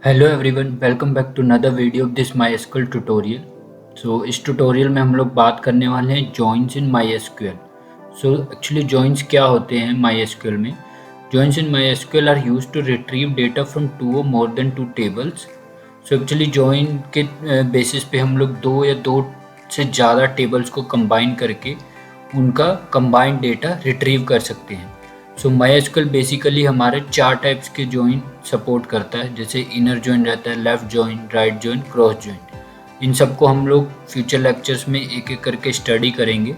Hello everyone, welcome back to another video of this my tutorial. इस tutorial में हम लोग बात करने वाले हैं joins in MySQL. Actually joins क्या होते हैं माई एसक्यूएल में? Joins in MySQL are used to retrieve data from two और more than two tables. Actually join के बेसिस पे हम लोग दो या दो से ज़्यादा टेबल्स को कंबाइन करके उनका कंबाइंड डेटा रिट्रीव कर सकते हैं। MySQL बेसिकली हमारे 4 टाइप्स के जॉइन सपोर्ट करता है, जैसे इनर जॉइन रहता है, left join, right join, cross join. इन सबको हम लोग फ्यूचर लेक्चर्स में एक एक करके स्टडी करेंगे।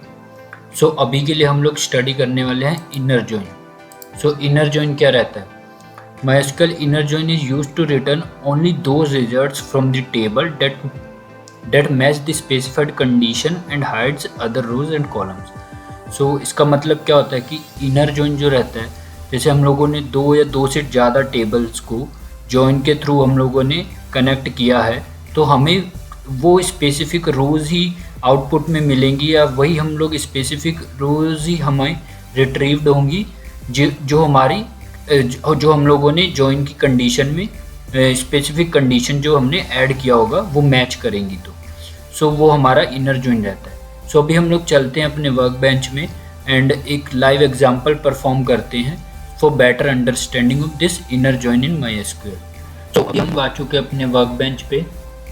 अभी के लिए हम लोग स्टडी करने वाले हैं इनर जॉइन। इनर जॉइन क्या रहता है? MySQL inner join is used to return only those results from the table that match the specified condition and hides other rows and columns. इसका मतलब क्या होता है कि इनर जॉइन जो रहता है, जैसे हम लोगों ने दो या दो से ज़्यादा टेबल्स को जॉइन के थ्रू हम लोगों ने कनेक्ट किया है, तो हमें वो स्पेसिफिक रोज़ ही आउटपुट में मिलेंगी या वही हम लोग स्पेसिफिक रोज़ ही हमें रिट्रीव्ड होंगी जो हम लोगों ने जॉइन की कंडीशन में स्पेसिफिक कंडीशन जो हमने ऐड किया होगा वो मैच करेंगी। तो वो हमारा इनर जॉइन रहता है। अभी हम लोग चलते हैं अपने वर्क बेंच में एंड एक लाइव एग्जांपल परफॉर्म करते हैं for better understanding of this inner join in MySQL। अभी हम आ चुके हैं अपने वर्क बेंच पे।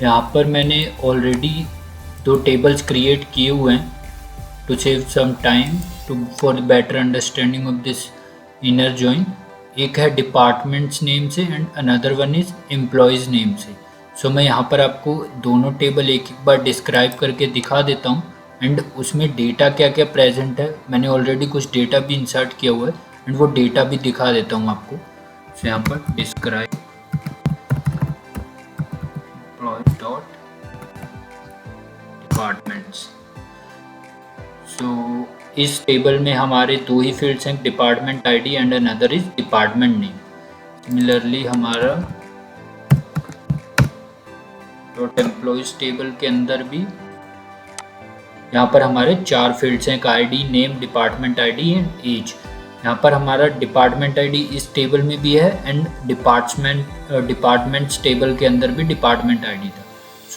यहाँ पर मैंने ऑलरेडी 2 टेबल्स क्रिएट किए हुए हैं to save some time for better understanding of this inner join. एक है डिपार्टमेंट्स नेम से and another one is employees name से। मैं यहाँ पर आपको दोनों टेबल एक एक बार डिस्क्राइब करके दिखा देता हूँ एंड उसमें डेटा क्या क्या प्रेजेंट है। मैंने ऑलरेडी कुछ डेटा भी इंसर्ट किया हुआ है एंड वो डेटा भी दिखा देता हूँ आपको। यहाँ पर डिस्क्राइब एम्प्लॉय डॉट डिपार्टमेंट्स। इस टेबल में हमारे 2 ही फील्ड्स हैं, department ID and another is department name. Similarly हमारा डॉट एम्प्लॉयज टेबल के अंदर भी यहाँ पर हमारे 4 फील्ड्स हैं, ID, name, department ID and age. यहाँ पर हमारा डिपार्टमेंट आईडी इस टेबल में भी है एंड डिपार्टमेंट्स टेबल के अंदर भी डिपार्टमेंट आईडी था।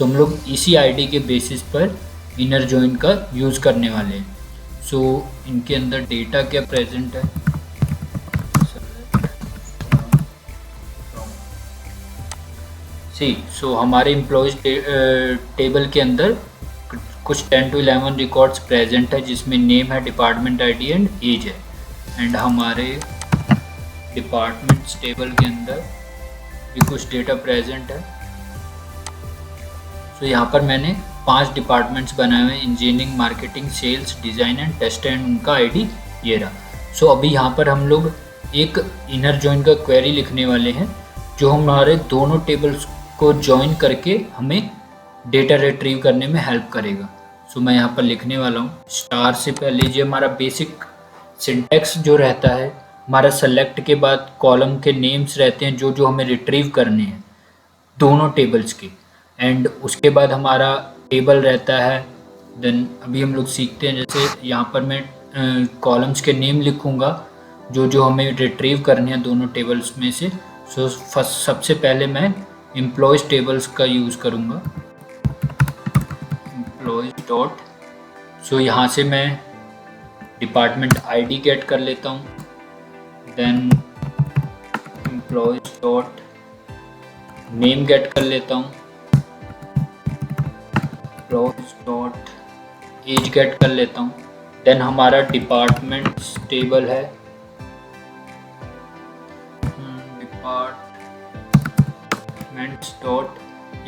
हम लोग इसी आईडी के बेसिस पर इनर जॉइन का यूज़ करने वाले हैं। इनके अंदर डेटा क्या प्रेजेंट है? हमारे एम्प्लॉयज टेबल के अंदर कुछ 10 to 11 रिकॉर्ड्स प्रेजेंट है, जिसमें नेम है, डिपार्टमेंट आईडी एंड एज है। एंड हमारे डिपार्टमेंट्स टेबल के अंदर भी कुछ डेटा प्रेजेंट है। यहाँ पर मैंने 5 डिपार्टमेंट्स बनाए हुए हैं, engineering, marketing, sales, design and test, and उनका आईडी ये रहा। अभी यहाँ पर हम लोग एक इनर जॉइन का क्वेरी लिखने वाले हैं जो हमारे दोनों टेबल्स को जॉइन करके हमें डेटा रिट्रीव करने में हेल्प करेगा। मैं यहाँ पर लिखने वाला हूँ स्टार से पहले जो हमारा बेसिक सिंटैक्स जो रहता है, हमारा सेलेक्ट के बाद कॉलम के नेम्स रहते हैं जो हमें रिट्रीव करने हैं दोनों टेबल्स के, एंड उसके बाद हमारा टेबल रहता है। देन अभी हम लोग सीखते हैं, जैसे यहाँ पर मैं कॉलम्स के नेम लिखूँगा जो हमें रिट्रीव करने हैं दोनों टेबल्स में से। सबसे पहले मैं एम्प्लॉयज़ टेबल्स का यूज़ करूँगा, एम्प्लॉयज़ डॉट। यहाँ से मैं डिपार्टमेंट आईडी गेट कर लेता हूँ, then employees dot name get कर लेता हूँ, एम्प्लॉयज़ डॉट एज गेट कर लेता हूँ। देन हमारा डिपार्टमेंट्स टेबल है, डिपार्टमेंट्स डॉट,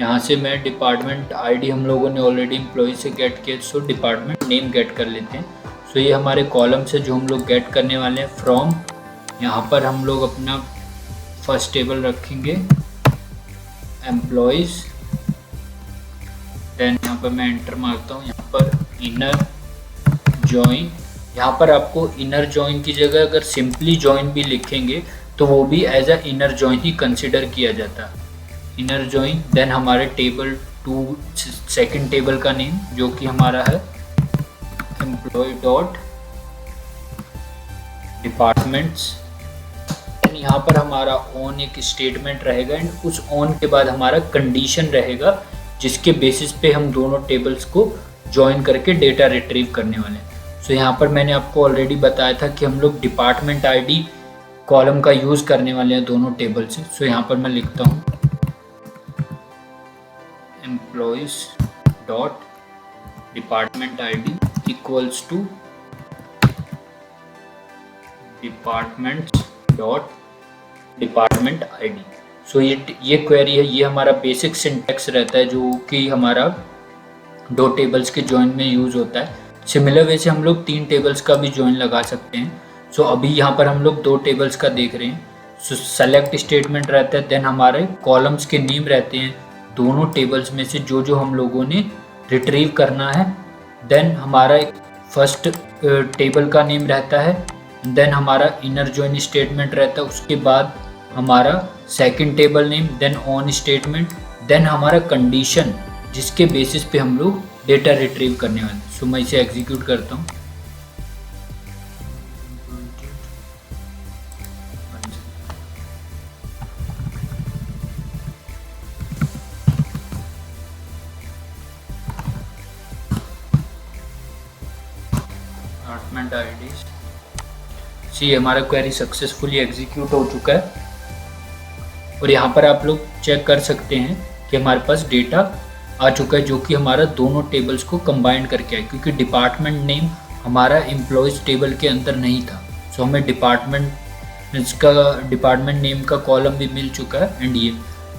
यहाँ से मैं डिपार्टमेंट आईडी हम लोगों ने ऑलरेडी एम्प्लॉय से गेट किया, डिपार्टमेंट नेम गेट कर लेते हैं। ये हमारे कॉलम से जो हम लोग गेट करने वाले हैं फ्रॉम। यहाँ पर हम लोग अपना फर्स्ट टेबल रखेंगे एम्प्लॉयज़, देन यहाँ पर मैं एंटर मारता हूँ, यहाँ पर इनर जॉइन। यहाँ पर आपको इनर जॉइन की जगह अगर सिंपली जॉइन भी लिखेंगे तो वो भी एज अ इनर जॉइन ही कंसिडर किया जाता है, इनर जॉइन। देन हमारे टेबल 2 सेकेंड टेबल का नेम जो कि हमारा है एम्प्लॉय डॉट डिपार्टमेंट्स देन यहाँ पर हमारा ऑन एक स्टेटमेंट रहेगा एंड उस ऑन के बाद हमारा कंडीशन रहेगा जिसके बेसिस पे हम दोनों टेबल्स को ज्वाइन करके डेटा रिट्रीव करने वाले हैं। सो यहाँ पर मैंने आपको ऑलरेडी बताया था कि हम लोग डिपार्टमेंट आईडी कॉलम का यूज़ करने वाले हैं दोनों टेबल से। सो यहाँ पर मैं लिखता हूँ employees dot department ID equals to departments dot department ID. So ये क्वेरी है, ये हमारा बेसिक सिंटैक्स रहता है जो कि हमारा दो टेबल्स के ज्वाइन में यूज़ होता है। सिमिलर वे से हम लोग तीन टेबल्स का भी ज्वाइन लगा सकते हैं। सो अभी यहाँ पर हम लोग दो टेबल्स का देख रहे हैं। सो सेलेक्ट स्टेटमेंट रहता है, देन हमारे कॉलम्स के नेम रहते हैं दोनों टेबल्स में से जो जो हम लोगों ने रिट्रीव करना है। देन हमारा फर्स्ट टेबल का नेम रहता है, देन हमारा इनर जॉइन स्टेटमेंट रहता है, उसके बाद हमारा second table name, then on statement, then हमारा कंडीशन जिसके बेसिस पे हम लोग डेटा रिट्रीव करने वाले हैं। सो मैं इसे एग्जीक्यूट करता हूँ। डिपार्टमेंट आईडीज सी हमारा क्वेरी सक्सेसफुली एग्जीक्यूट हो चुका है और यहाँ पर आप लोग चेक कर सकते हैं कि हमारे पास डेटा आ चुका है जो कि हमारा दोनों टेबल्स को कंबाइन करके है, क्योंकि डिपार्टमेंट नेम हमारा एम्प्लॉयज़ टेबल के अंदर नहीं था। सो हमें डिपार्टमेंट नेम का कॉलम भी मिल चुका है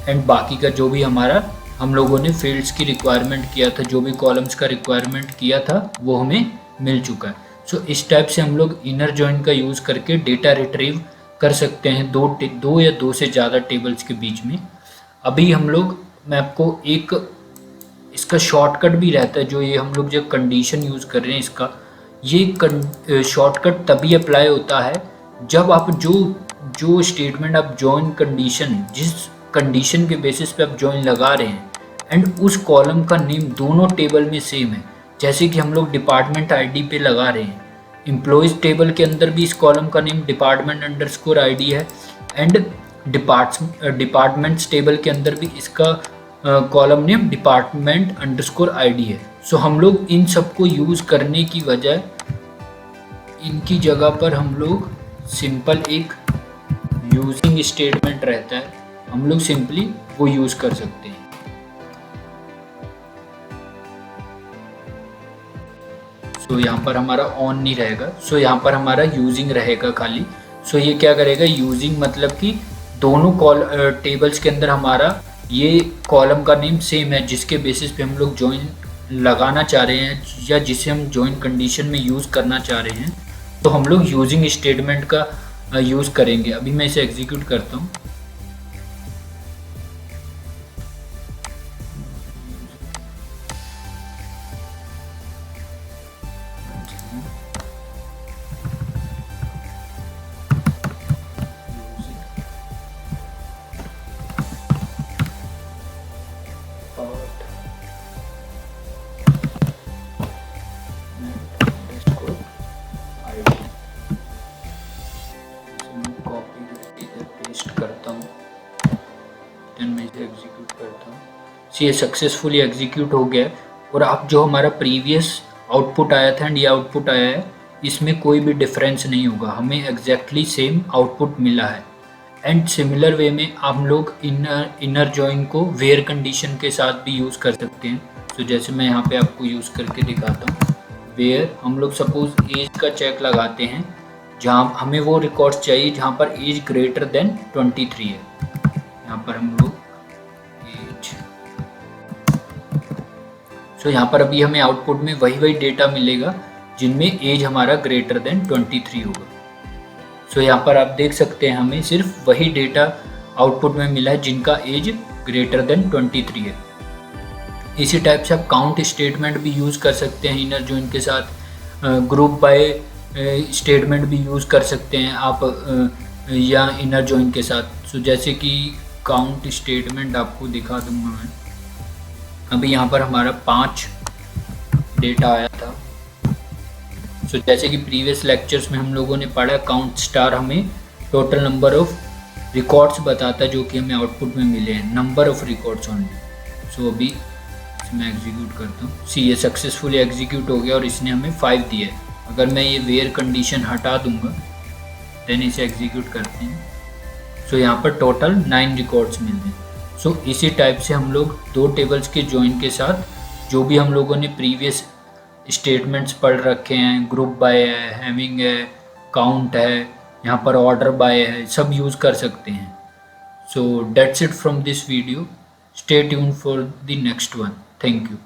एंड बाकी का जो भी हमारा हम लोगों ने फील्ड्स की रिक्वायरमेंट किया था, जो भी कॉलम्स का रिक्वायरमेंट किया था वो हमें मिल चुका है। सो इस टाइप से हम लोग इनर जॉइन का यूज़ करके डेटा रिट्रीव कर सकते हैं दो या दो से ज़्यादा टेबल्स के बीच में। अभी मैं आपको एक इसका शॉर्टकट भी रहता है, जो ये हम लोग जब कंडीशन यूज़ कर रहे हैं इसका, ये शॉर्टकट तभी अप्लाई होता है जब आप जो स्टेटमेंट आप जॉइन कंडीशन, जिस कंडीशन के बेसिस पे आप जॉइन लगा रहे हैं एंड उस कॉलम का नेम दोनों टेबल में सेम है। जैसे कि हम लोग डिपार्टमेंट आईडी पे लगा रहे हैं, एम्प्लॉयज़ टेबल के अंदर भी इस कॉलम का नेम डिपार्टमेंट अंडरस्कोर आईडी है एंड डिपार्टमेंट्स टेबल के अंदर भी इसका column name department underscore ID है। सो हम लोग इन सबको यूज़ करने की वजह, इनकी जगह पर हम लोग सिंपल एक यूजिंग स्टेटमेंट रहता है, हम लोग सिंपली वो यूज़ कर सकते हैं। सो यहाँ पर हमारा ऑन नहीं रहेगा, सो यहाँ पर हमारा यूजिंग रहेगा खाली। सो ये क्या करेगा, यूजिंग मतलब कि दोनों टेबल्स के अंदर हमारा ये कॉलम का नेम सेम है जिसके बेसिस पे हम लोग जॉइन लगाना चाह रहे हैं या जिसे हम जॉइन कंडीशन में यूज़ करना चाह रहे हैं, तो हम लोग यूजिंग स्टेटमेंट का यूज़ करेंगे। अभी मैं इसे एग्जीक्यूट करता हूँ। करता हूँ, देन मैं इसे एग्जीक्यूट करता हूँ। ये सक्सेसफुली एग्जीक्यूट हो गया और अब जो हमारा प्रीवियस आउटपुट आया था एंड ये आउटपुट आया है, इसमें कोई भी डिफरेंस नहीं होगा, हमें एग्जैक्टली सेम आउटपुट मिला है। एंड सिमिलर वे में हम लोग इनर जॉइन को वेयर कंडीशन के साथ भी यूज़ कर सकते हैं। तो जैसे मैं यहाँ पे आपको यूज़ करके दिखाता हूँ। वेयर हम लोग सपोज एज का चेक लगाते हैं, जहाँ हमें वो रिकॉर्ड्स चाहिए जहाँ पर एज ग्रेटर देन 23 है। यहाँ पर हम लोग एज, सो यहाँ पर अभी हमें आउटपुट में वही डेटा मिलेगा जिनमें एज हमारा ग्रेटर देन 23 होगा। सो यहाँ पर आप देख सकते हैं हमें सिर्फ वही डेटा आउटपुट में मिला है जिनका एज ग्रेटर देन 23 है। इसी टाइप से आप काउंट स्टेटमेंट भी यूज़ कर सकते हैं इनर जॉइन के साथ, ग्रुप बाय स्टेटमेंट भी यूज़ कर सकते हैं आप या इनर जॉइन के साथ। सो जैसे कि काउंट स्टेटमेंट आपको दिखा दूंगा मैं। अभी यहाँ पर हमारा 5 डेटा आया था। सो जैसे कि प्रीवियस लेक्चर्स में हम लोगों ने पढ़ा, काउंट स्टार हमें टोटल नंबर ऑफ रिकॉर्ड्स बताता है जो कि हमें आउटपुट में मिले हैं, नंबर ऑफ रिकॉर्ड्स ओनली। सो अभी इसमें एग्जीक्यूट करता हूँ। सी ये सक्सेसफुली एग्जीक्यूट हो गया और इसने हमें 5 दिया है। अगर मैं ये वेयर कंडीशन हटा दूंगा देन इसे एग्जीक्यूट करते हैं, सो यहाँ पर टोटल 9 रिकॉर्ड्स मिल रहे हैं। सो इसी टाइप से हम लोग दो टेबल्स के ज्वाइन के साथ जो भी हम लोगों ने प्रीवियस स्टेटमेंट्स पढ़ रखे हैं, ग्रुप बाय है, हैविंग है, काउंट है, यहाँ पर ऑर्डर बाय है, सब यूज़ कर सकते हैं। So that's it from this video. Stay tuned for the next one. Thank you.